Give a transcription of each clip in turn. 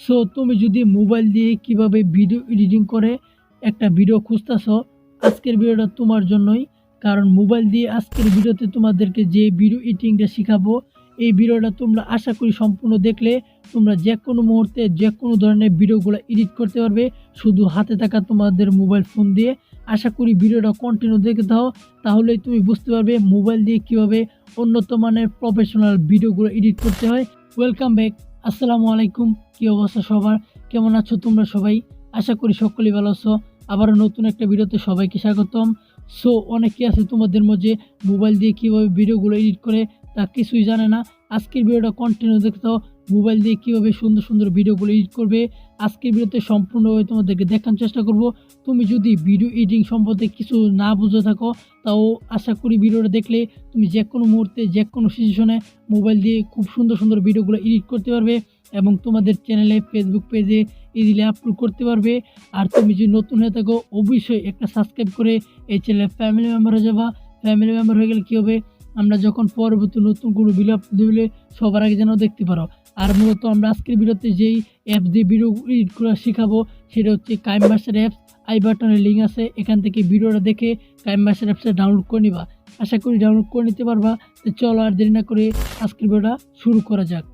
So তুমি যদি mobile দিয়ে কিভাবে ভিডিও এডিটিং করে একটা ভিডিও খুঁজতেছো, আজকের ভিডিওটা তোমার জন্যই। কারণ মোবাইল দিয়ে আজকের ভিডিওতে তোমাদেরকে যে ভিডিও এডিটিংটা শেখাবো, এই ভিডিওটা তোমরা আশা করি সম্পূর্ণ দেখলে তোমরা যে কোনো মুহূর্তে যে কোনো ধরনের ভিডিওগুলো এডিট করতে পারবে শুধু হাতে থাকা তোমাদের মোবাইল ফোন দিয়ে। আশা করি ভিডিওটা কন্টিনিউ দেখে দাও, তাহলেই তুমি বুঝতে পারবে মোবাইল দিয়ে কীভাবে উন্নত মানের প্রফেশনাল ভিডিওগুলো এডিট করতে হয়। Welcome back. আসসালামু আলাইকুম। কী অবস্থা সবার, কেমন আছো তোমরা সবাই? আশা করি সকলেই ভালো আছো। আবারও নতুন একটা ভিডিওতে সবাইকে স্বাগতম। সো অনেকে আছে তোমাদের মধ্যে মোবাইল দিয়ে কীভাবে ভিডিওগুলো এডিট করে তা কিছুই জানে না। আজকের ভিডিওটা কন্টিনিউ দেখতে, মোবাইল দিয়ে কীভাবে সুন্দর সুন্দর ভিডিওগুলো এডিট করবে আজকের ভিডিওতে সম্পূর্ণভাবে তোমাদেরকে দেখানোর চেষ্টা করব। তুমি যদি ভিডিও এডিটিং সম্পর্কে কিছু না বুঝে থাকো, তাও আশা করি ভিডিওটা দেখলে তুমি যে কোনো মুহূর্তে যে কোনো সিচুয়েশনে মোবাইল দিয়ে খুব সুন্দর সুন্দর ভিডিওগুলো এডিট করতে পারবে এবং তোমাদের চ্যানেলে ফেসবুক পেজে ইজিলি আপলোড করতে পারবে। আর তুমি যদি নতুন হয়ে থাকো, অবশ্যই একটা সাবস্ক্রাইব করে এই চ্যানেলের ফ্যামিলি মেম্বার হয়ে যাবা। ফ্যামিলি মেম্বার হয়ে গেলে কী হবে, আমরা যখন পরবর্তী নতুন কোনো ভিডিও আপলোড দিলে সবার আগে যেন দেখতে পারো। আর মূলত আমরা আজকের ভিডিওতে যেই অ্যাপস দিয়ে ভিডিও এডিট করা শেখাবো সেটা হচ্ছে কাইম মাস্টার অ্যাপস। আই বাটনে লিঙ্ক আছে, এখান থেকে ভিডিওটা দেখে কাইম মাস্টার অ্যাপসটা ডাউনলোড করে নিবা। আশা করি ডাউনলোড করে নিতে পারবা। তো চলো আর দেরি না করে আজকের ভিডিওটা শুরু করা যাক।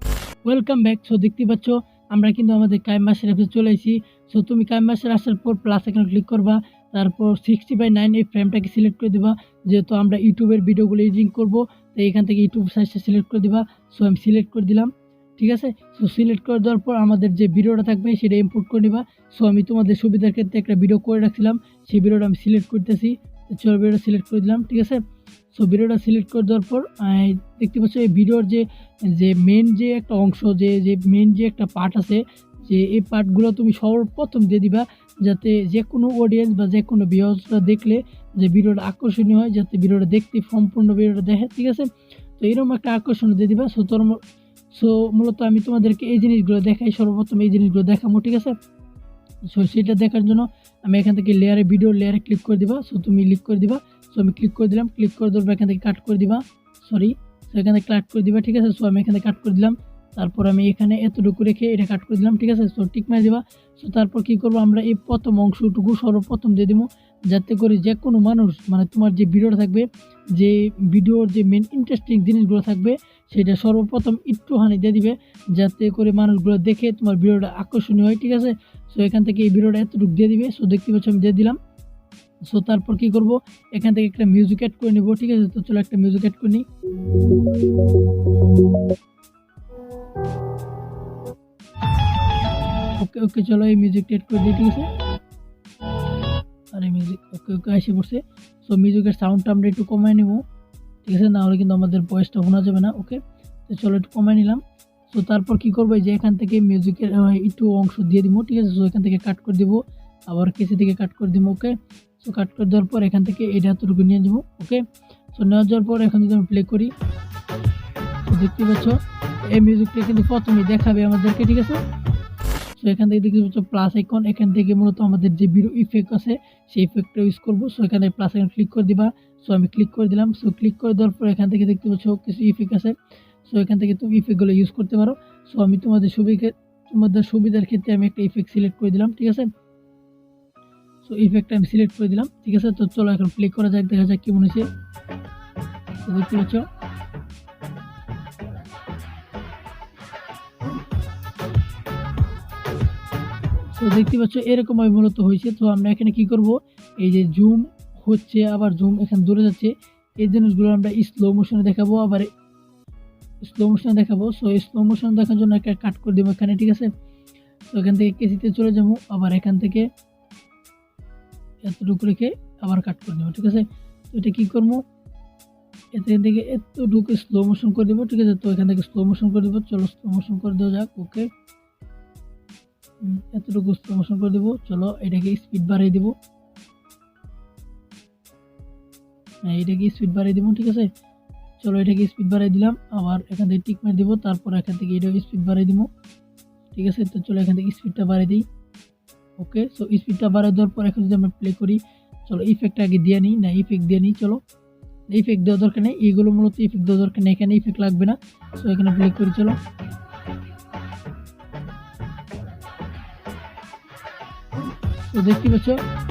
Welcome back. সো দেখতে পাচ্ছ আমরা কিন্তু আমাদের কাইম মাস্টার অ্যাপসে চলে এসেছি। সো তুমি কাইম মাস্টার আসার পর প্লাস এখানে ক্লিক করবা, তারপর 60/9 এই ফ্রেমটাকে সিলেক্ট করে দেবা। যেহেতু আমরা ইউটিউবের ভিডিওগুলো এডিটিং করবো, তাই এখান থেকে ইউটিউব সাইজটা সিলেক্ট করে দিবা। সো আমি সিলেক্ট করে দিলাম, ঠিক আছে। সো সিলেক্ট করে দেওয়ার পর আমাদের যে ভিডিওটা থাকবে সেটা ইম্পোর্ট করে নিবা। সো আমি তোমাদের সুবিধার ক্ষেত্রে একটা ভিডিও করে রাখছিলাম, সেই ভিডিওটা আমি সিলেক্ট করতেছি। চলো ভিডিওটা সিলেক্ট করে দিলাম, ঠিক আছে। সো ভিডিওটা সিলেক্ট করে দেওয়ার পর দেখতে পাচ্ছ এই ভিডিওর যে যে মেন যে একটা অংশ, যে যে মেন যে একটা পার্ট আছে, যে এই পার্টগুলো তুমি সর্বপ্রথম দিয়ে দিবা, যাতে যে কোনো অডিয়েন্স বা যে কোনো ভিউয়ার্সরা দেখলে যে ভিডিওটা আকর্ষণীয় হয়, যাতে ভিডিওটা দেখতে সম্পূর্ণ ভিডিওটা দেখে, ঠিক আছে। তো এরকম একটা আকর্ষণ দিয়ে দিবা। সো মূলত আমি তোমাদেরকে এই জিনিসগুলো দেখাই, সর্বপ্রথম এই জিনিসগুলো দেখাবো, ঠিক আছে। সো সেটা দেখার জন্য আমি এখান থেকে লেয়ারে ভিডিও লেয়ারে ক্লিক করে দিবা। সো তুমি ক্লিক করে দিবা। সো আমি ক্লিক করে দিলাম, ক্লিক করে দেওয়ার পর এখান থেকে কাট করে দিবা, সো এখান থেকে কাট করে দিবা, ঠিক আছে। সো আমি এখানে কাট করে দিলাম, তারপর আমি এখানে এতটুকু রেখে এটা কাট করে দিলাম, ঠিক আছে। সো টিক মারি দিবা। সো তারপর কী করবো, আমরা এই প্রথম অংশটুকু সর্বপ্রথম দিয়ে দিব, যাতে করে যে কোনো মানুষ, মানে তোমার যে ভিডিওটা থাকবে, যে ভিডিওর যে মেন ইন্টারেস্টিং জিনিসগুলো থাকবে সেটা সর্বপ্রথম একটুখানি দিয়ে দিবে, যাতে করে মানুষগুলো দেখে তোমার ভিডিওটা আকর্ষণীয় হয়, ঠিক আছে। সো এখান থেকে এই ভিডিওটা এতটুকু দিয়ে দিবে। সো দেখতে পাচ্ছ আমি দিয়ে দিলাম। সো তারপর কি করব, এখান থেকে একটা মিউজিক অ্যাড করে নেব, ঠিক আছে। তো চলো একটা মিউজিক অ্যাড করে নিই। ওকে ওকে, চলো এই মিউজিকটা অ্যাড করে দিই, ঠিক আছে। আর এই মিউজিক ওকে ওকে এসে পড়ছে। সো মিউজিকের সাউন্ডটা আমরা একটু কমায় নেব, ঠিক আছে, নাহলে কিন্তু আমাদের ভয়েসটা শোনা যাবে না। ওকে, তো চলো একটু কমায় নিলাম। সো তারপর কী করবো, যে এখান থেকে মিউজিকের একটু অংশ দিয়ে দিব, ঠিক আছে। সো এখান থেকে কাট করে দিব, আবার কেসি থেকে কাট করে দিব। ওকে, সো কাট করে দেওয়ার পর এখান থেকে এটা এতটুকু নিয়ে যাবো। ওকে, সো নেওয়া যাওয়ার পর এখন যদি আমি প্লে করি, তো দেখতে পাচ্ছ এই মিউজিকটা কিন্তু প্রথমেই দেখাবে আমাদেরকে, ঠিক আছে। সো এখান থেকে দেখতে পাচ্ছ প্লাস আইকন, এখান থেকে মূলত আমাদের যে ভিডিও ইফেক্ট আছে সেই ইফেক্টটা ইউজ করবো। সো এখানে প্লাস আইকন ক্লিক করে দিবা। সো আমি ক্লিক করে দিলাম। সো ক্লিক করে দেওয়ার পর এখান থেকে দেখতে পাচ্ছ কিছু ইফেক্ট আছে। সো এখান থেকে তুমি ইফেক্টগুলো ইউজ করতে পারো। সো আমি তোমাদের সুবিধার ক্ষেত্রে আমি একটা ইফেক্ট সিলেক্ট করে দিলাম, ঠিক আছে। সো ইফেক্টটা আমি সিলেক্ট করে দিলাম, ঠিক আছে। তো চলো এখন প্লে করা যাক, দেখা যাক কেমন হয়েছে। তো দেখতে পাচ্ছ তো দেখতে পাচ্ছ এরকমভাবে মূলত হয়েছে। তো আমরা এখানে কি করব, এই যে জুম হচ্ছে আবার জুম এখানে দূরে যাচ্ছে, এই জিনিসগুলো আমরা স্লো মোশনে দেখাবো, আবার স্লো মোশনে দেখাবো। সো স্লো মোশন দেখার জন্য একটা কাট করে দেবো এখানে, ঠিক আছে। তো এখান থেকে কেসিতে চলে যাবো, আবার এখান থেকে এতটুকু রেখে আবার কাট করে দেবো, ঠিক আছে। তো এটা কী করবো, এখান থেকে এতটুকু স্লো মোশন করে দেবো, ঠিক আছে। তো এখান থেকে স্লো মোশন করে দেবো, চলো স্লো মোশন করে দেওয়া যাক। ওকে, এতটুকু স্লো মোশন করে দেবো। চলো এটাকে স্পিড বাড়িয়ে দেবো, এটাকে স্পিড বাড়িয়ে দেবো, ঠিক আছে। চলো এটাকে স্পিড বাড়িয়ে দিলাম, আবার এখান থেকে টিক মেরে দেবো, তারপর এখান থেকে এটাকে স্পিড বাড়িয়ে দিব, ঠিক আছে। তো চলো এখান থেকে স্পিডটা বাড়িয়ে দিই। ওকে, সো স্পিডটা বাড়িয়ে দেওয়ার পর এখন যদি আমরা প্লে করি, চলো ইফেক্টটা আগে দিয়ে নিই, না ইফেক্ট দিয়ে নিই। চলো ইফেক্ট দেওয়ার দরকার নেই, এইগুলো মূলত ইফেক্ট দেওয়ার দরকার নেই, এখানে ইফেক্ট লাগবে না। সো এখানে প্লে করি, চলো তো দেখতে পাচ্ছ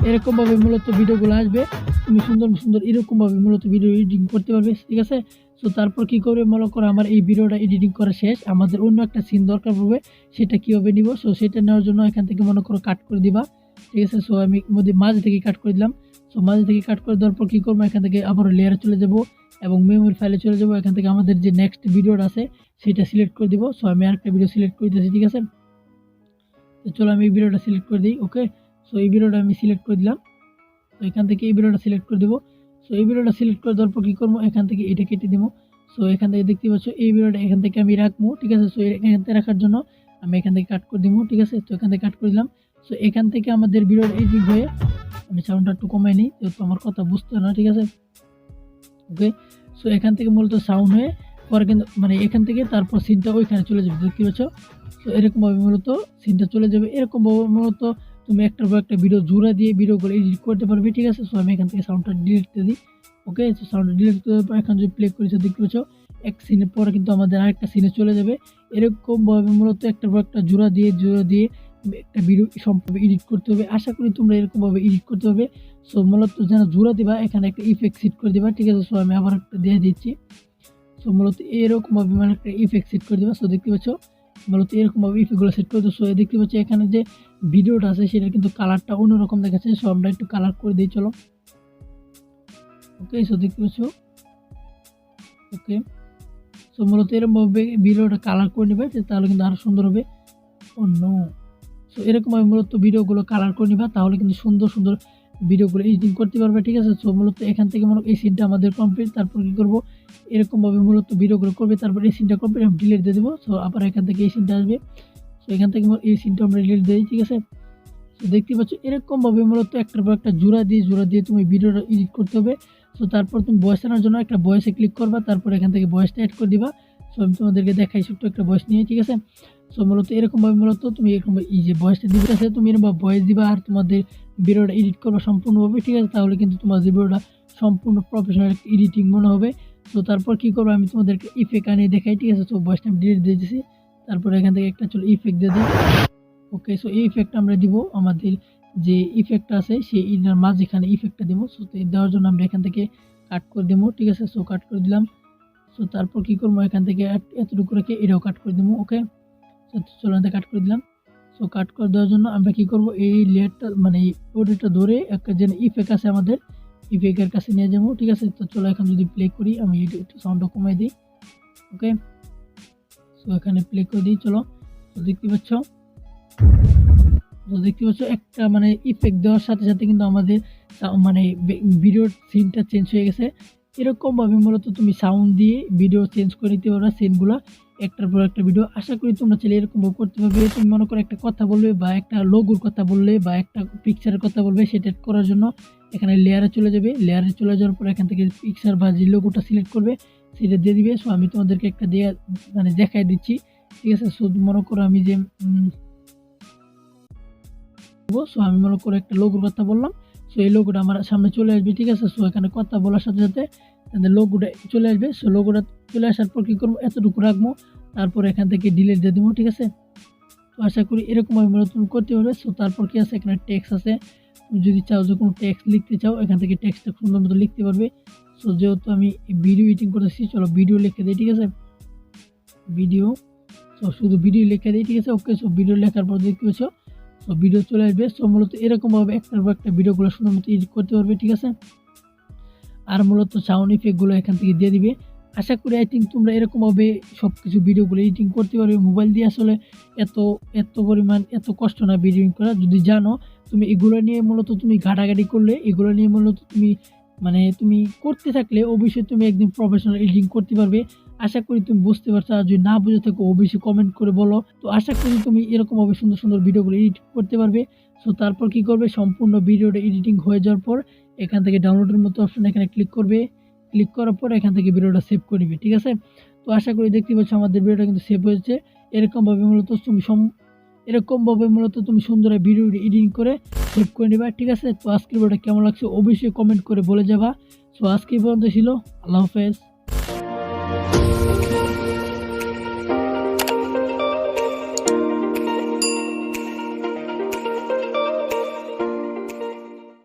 এরকমভাবে মূলত ভিডিওগুলো আসবে, তুমি সুন্দর সুন্দর এরকমভাবে মূলত ভিডিও এডিটিং করতে পারবে, ঠিক আছে। সো তারপর কী করবে, মনে করো আমার এই ভিডিওটা এডিটিং করা শেষ, আমাদের অন্য একটা সিন দরকার পড়বে, সেটা কীভাবে নিব। সো সেটা নেওয়ার জন্য এখান থেকে মনে করো কাট করে দিবা, ঠিক আছে। সো আমি মাঝে থেকে কাট করে দিলাম। সো মাঝে থেকে কাট করে দেওয়ার পর কী করবো, এখান থেকে আবারও লেয়ারে চলে যাব এবং মেমোরি ফাইলে চলে যাব। এখান থেকে আমাদের যে নেক্সট ভিডিওটা আছে সেটা সিলেক্ট করে দিব। সো আমি আরেকটা ভিডিও সিলেক্ট করে দিয়েছি, ঠিক আছে। তো চলো আমি এই ভিডিওটা সিলেক্ট করে দিই, ওকে। সো এই ভিডিওটা আমি সিলেক্ট করে দিলাম। তো এখান থেকে এই ভিডিওটা সিলেক্ট করে দেবো। সো এই ভিডিওটা সিলেক্ট করে দেওয়ার পর কী করবো, এখান থেকে এটা কেটে দেবো। সো এখান থেকে দেখতে পাচ্ছ এই ভিডিওটা এখান থেকে আমি রাখবো, ঠিক আছে। সো এখান থেকে রাখার জন্য আমি এখান থেকে কাট করে দেবো, ঠিক আছে। তো এখান থেকে কাট করে দিলাম। সো এখান থেকে আমাদের ভিডিওটা এডিট হয়ে, আমি সাউন্ডটা একটু কমাই নিই যেহেতু আমার কথা বুঝতে না, ঠিক আছে, ওকে। সো এখান থেকে মূলত সাউন্ড হয়ে পরে কিন্তু মানে এখান থেকে তারপর সিনটা ওইখানে চলে যাবে, দেখতে পাচ্ছ। সো এরকমভাবে মূলত সিনটা চলে যাবে, এরকমভাবে মূলত তুমি একটার পর একটা ভিডিও জোড়া দিয়ে ভিডিওগুলো এডিট করতে পারবে, ঠিক আছে। সো আমি এখান থেকে সাউন্ডটা ডিলিট করে দিই, ওকে। সো সাউন্ডটা ডিলিট করার পর এখন যদি প্লে করেছো দেখতে পাচ্ছ এক সিনের পরে কিন্তু আমাদের আরেকটা সিনে চলে যাবে। এরকমভাবে মূলত একটার পর একটা জোড়া দিয়ে একটা ভিডিও সম্পূর্ণ এডিট করতে হবে। আশা করি তোমরা এরকমভাবে এডিট করতে হবে। সো মূলত যেন জোড়া দিবা এখানে একটা ইফেক্ট সেট করে দিবা, ঠিক আছে। সো আমি আবার একটা দিয়ে দিচ্ছি। সো মূলত এরকমভাবে মানে একটা ইফেক্ট সেট করে দিবা। সো দেখতে পাচ্ছ মূলত এরকমভাবে ইফেক্টগুলো সেট করে দিচ্ছ। দেখতে পাচ্ছ এখানে যে ভিডিওটা আছে সেটা কিন্তু কালারটা অন্যরকম দেখাচ্ছে। সো আমরা একটু কালার করে দিই, চলো, ওকে। সো দেখতে পাচ্ছ, ওকে। সো মূলত এরকমভাবে ভিডিওটা কালার করে নেবে, তাহলে কিন্তু আরও সুন্দর হবে। অন্য সো এরকমভাবে মূলত ভিডিওগুলো কালার করে নিবা, তাহলে কিন্তু সুন্দর সুন্দর ভিডিওগুলো এডিটিং করতে পারবে, ঠিক আছে। সো মূলত এখান থেকে মূলত এই সিনটা আমাদের কমপ্লিট। তারপর কী করবো, এরকমভাবে মূলত ভিডিওগুলো করবে, তারপর এই সিনটা কমপ্লিট আমি ডিলিট দিয়ে দেবো। সো আবার এখান থেকে এই সিনটা আসবে। সো এখান থেকে এই সিনটা আমরা ডিলিট দিই, ঠিক আছে। সো দেখতে পাচ্ছ এরকমভাবে মূলত একটার পর একটা জোড়া দিয়ে তুমি ভিডিওটা এডিট করতে হবে। সো তারপর তুমি ভয়েস আনার জন্য একটা ভয়েসে ক্লিক করবা, তারপর এখান থেকে ভয়েসটা অ্যাড করে দিবা। সো আমি তোমাদেরকে দেখাই ছোট্ট একটা ভয়েস নিয়ে, ঠিক আছে। সো মূলত এরকমভাবে মূলত তুমি এরকম এই যে ভয়েসটা দিবে আছে, তুমি এরকম ভয়েস দিবা আর তোমাদের ভিডিওটা এডিট করবা সম্পূর্ণভাবে, ঠিক আছে। তাহলে কিন্তু তোমাদের ভিডিওটা সম্পূর্ণ প্রফেশনাল এডিটিং মনে হবে। সো তারপর কী করবো, আমি তোমাদেরকে ইফেক্ট আনিয়ে দেখাই, ঠিক আছে। সো ভয়েসটা আমি ডিলিট দিয়ে দিয়েছি। তারপর এখান থেকে একটা চলো ইফেক্ট দিয়ে দিই, ওকে। সো এই ইফেক্টটা আমরা দিব, আমাদের যে ইফেক্টটা আছে সেই ইনার মাঝখানে ইফেক্টটা দিব। সো দেওয়ার জন্য আমরা এখান থেকে কাট করে দেবো, ঠিক আছে। সো কাট করে দিলাম। সো তারপর কী করবো, এখান থেকে এতটুকু রেখে এটাও কাট করে দেবো, ওকে। সো চলো কাট করে দিলাম। সো কাট করে দেওয়ার জন্য আমরা কী করবো, এই লেয়ারটা মানে ওটা ধরে একটা যে ইফেক্ট আছে আমাদের ইফেক্টের কাছে নিয়ে যাবো, ঠিক আছে। তো চলো এখন যদি প্লে করি, আমি একটু সাউন্ডটা কমাই দিই, ওকে। সো এখানে প্লে করে দিই, চলো। তো দেখতে পাচ্ছ একটা মানে ইফেক্ট দেওয়ার সাথে সাথে কিন্তু আমাদের মানে ভিডিওর সিনটা চেঞ্জ হয়ে গেছে। এরকমভাবে মূলত তুমি সাউন্ড দিয়ে ভিডিও চেঞ্জ করে নিতে পারবে সিনগুলো একটার পর একটা ভিডিও। আশা করি তোমরা চাইলে এরকমভাবে করতে পারবে। তুমি মনে করো একটা কথা বলবে বা একটা লোগোর কথা বললে বা একটা পিকচারের কথা বলবে, সেটা করার জন্য এখানে লেয়ারে চলে যাবে। লেয়ারে চলে যাওয়ার পর এখান থেকে পিকচার বা যে লোগোটা সিলেক্ট করবে সেটা দিয়ে দিবে। সো আমি তোমাদেরকে একটা দিয়ে মানে দেখাই দিচ্ছি, ঠিক আছে। সো মনে করো আমি যে সো আমি মনে করে একটা লোগোর কথা বললাম। সো এই লোগোটা আমার সামনে চলে আসবে, ঠিক আছে। সো এখানে কথা বলার সাথে সাথে লোগোটা চলে আসবে। সো লোগোটা চলে আসার পর কী করবো, এতটুকু রাখবো, তারপর এখান থেকে ডিলিট দিয়ে দেবো, ঠিক আছে। তো আশা করি এরকমভাবে তুমি করতে পারবে। সো তারপর কি আছে, এখানে টেক্সট আছে, তুমি যদি চাও যে কোনো টেক্সট লিখতে চাও এখান থেকে টেক্সটটা সুন্দর মতো লিখতে পারবে। সো যেহেতু আমি ভিডিও এডিটিং করতেছি, চলো ভিডিও লিখে দিই, ঠিক আছে। ভিডিও, সো শুধু ভিডিও লিখে দিই, ঠিক আছে, ওকে। সো ভিডিও লেখার পর দেখতে পাচ্ছ সো ভিডিও চলে আসবে। সো মূলত এরকমভাবে একটার পর একটা ভিডিওগুলো সুন্দর মতো এডিট করতে পারবে, ঠিক আছে। আর মূলত সাউন্ড ইফেক্টগুলো এখান থেকে দিয়ে দিবে। আশা করি আই থিঙ্ক তোমরা এরকমভাবে সব কিছু ভিডিওগুলো এডিটিং করতে পারবে মোবাইল দিয়ে। আসলে এত পরিমাণ এত কষ্ট না ভিডিও করা, যদি জানো তুমি এগুলো নিয়ে মূলত তুমি ঘাটাঘাটি করলে এগুলো নিয়ে মূলত তুমি করতে থাকলে অবশ্যই তুমি একদিন প্রফেশনাল এডিটিং করতে পারবে। আশা করি তুমি বুঝতে পারছো, আর যদি না বুঝে থাকো অবশ্যই কমেন্ট করে বলো। তো আশা করি তুমি এরকমভাবে সুন্দর সুন্দর ভিডিওগুলো এডিট করতে পারবে। সো তারপর কী করবে, সম্পূর্ণ ভিডিওটা এডিটিং হয়ে যাওয়ার পর এখান থেকে ডাউনলোডের মতো অপশন এখানে ক্লিক করবে। ক্লিক করার পর এখান থেকে ভিডিওটা সেভ করে নিবে, ঠিক আছে। তো আশা করি দেখতে পাচ্ছ আমাদের ভিডিওটা কিন্তু সেভ হয়েছে। এরকমভাবে মূলত তুমি সুন্দর ভিডিও এডিটিং করে সেভ করে নেবা, ঠিক আছে। তো আজকের ভিডিওটা কেমন লাগছে অবশ্যই কমেন্ট করে বলে যাবা। সো আজকে পর্যন্ত ছিল, আল্লাহ হাফেজ।